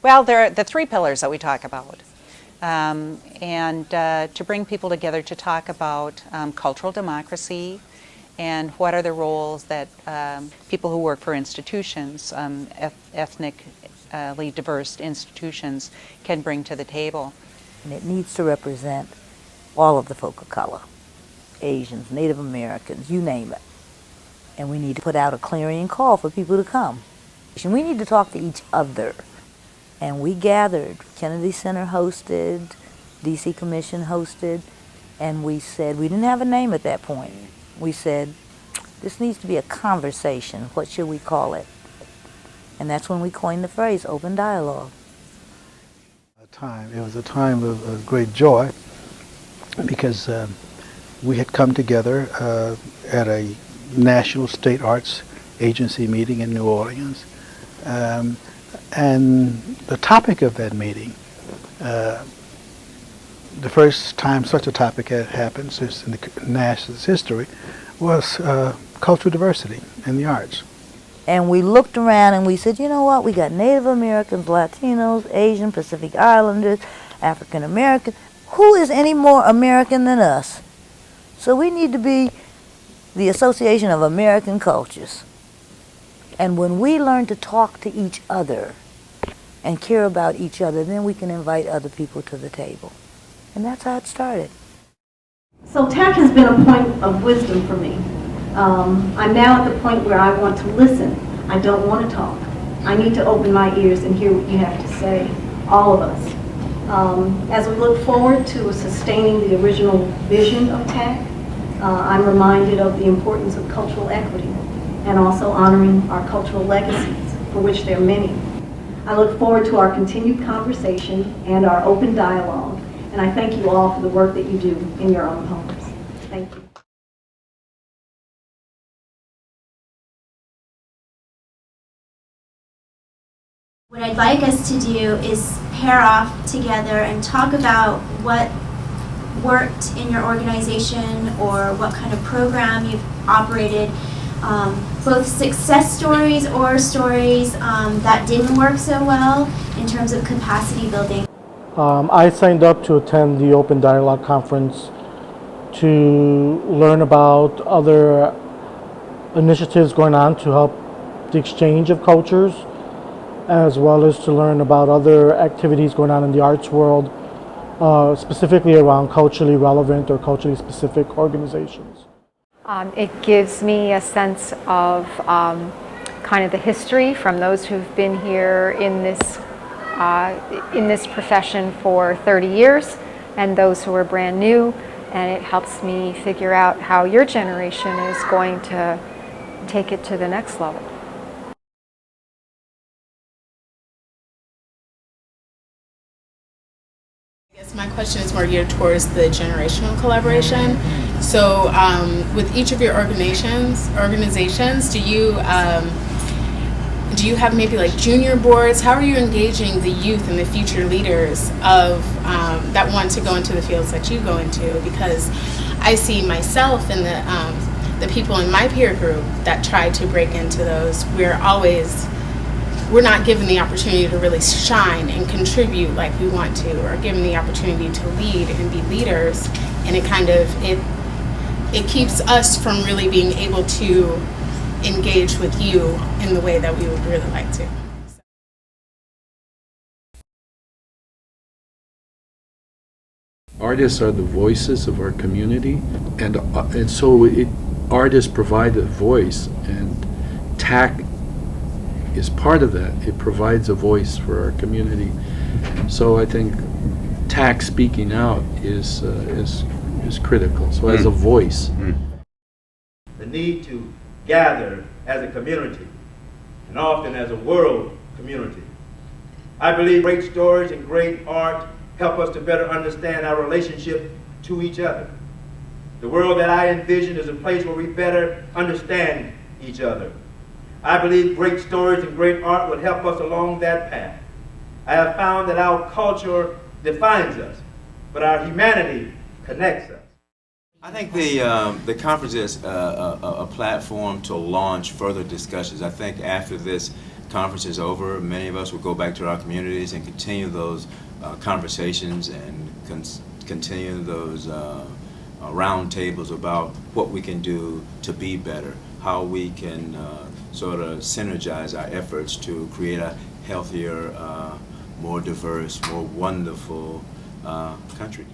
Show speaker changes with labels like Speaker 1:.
Speaker 1: Well, there are the three pillars that we talk about. And to bring people together to talk about cultural democracy and what are the roles that people who work for institutions, ethnically diverse institutions, can bring to the table.
Speaker 2: And it needs to represent all of the folk of color, Asians, Native Americans, you name it. And we need to put out a clarion call for people to come. And we need to talk to each other. And we gathered, Kennedy Center hosted, DC Commission hosted, and we said, we didn't have a name at that point. We said, this needs to be a conversation. What should we call it? And that's when we coined the phrase, open dialogue.
Speaker 3: It was a time of great joy because we had come together at a National State Arts Agency meeting in New Orleans. And the topic of that meeting, the first time such a topic had happened since in the nation's history, was cultural diversity in the arts.
Speaker 2: And we looked around and we said, you know what, we got Native Americans, Latinos, Asian, Pacific Islanders, African Americans. Who is any more American than us? So we need to be the Association of American Cultures. And when we learn to talk to each other and care about each other, then we can invite other people to the table. And that's how it started.
Speaker 4: So TAAC has been a point of wisdom for me. I'm now at the point where I want to listen. I don't want to talk. I need to open my ears and hear what you have to say, all of us. As we look forward to sustaining the original vision of TAAC, I'm reminded of the importance of cultural equity and also honoring our cultural legacies, for which there are many. I look forward to our continued conversation and our open dialogue, and I thank you all for the work that you do in your own homes. Thank you.
Speaker 5: What I'd like us to do is pair off together and talk about what worked in your organization or what kind of program you've operated, both success stories or stories that didn't work so well in terms of capacity building.
Speaker 6: I signed up to attend the Open Dialogue Conference to learn about other initiatives going on to help the exchange of cultures, as well as to learn about other activities going on in the arts world, specifically around culturally relevant or culturally specific organizations.
Speaker 7: It gives me a sense of kind of the history from those who've been here in this profession for 30 years and those who are brand new, and it helps me figure out how your generation is going to take it to the next level.
Speaker 8: My question is more geared towards the generational collaboration. So with each of your organizations, do you have maybe like junior boards? How are you engaging the youth and the future leaders of that want to go into the fields that you go into? Because I see myself and the people in my peer group that try to break into those, we're not given the opportunity to really shine and contribute like we want to, or given the opportunity to lead and be leaders, and it keeps us from really being able to engage with you in the way that we would really like to.
Speaker 9: Artists are the voices of our community, and so artists provide a voice, and TAAC is part of that. It provides a voice for our community. So I think TAAC speaking out is critical. So as a voice.
Speaker 10: The need to gather as a community, and often as a world community. I believe great stories and great art help us to better understand our relationship to each other. The world that I envision is a place where we better understand each other. I believe great stories and great art will help us along that path. I have found that our culture defines us, but our humanity connects us.
Speaker 11: I think the conference is a platform to launch further discussions. I think after this conference is over, many of us will go back to our communities and continue those conversations and continue those round tables about what we can do to be better, how we can sort of synergize our efforts to create a healthier, more diverse, more wonderful country.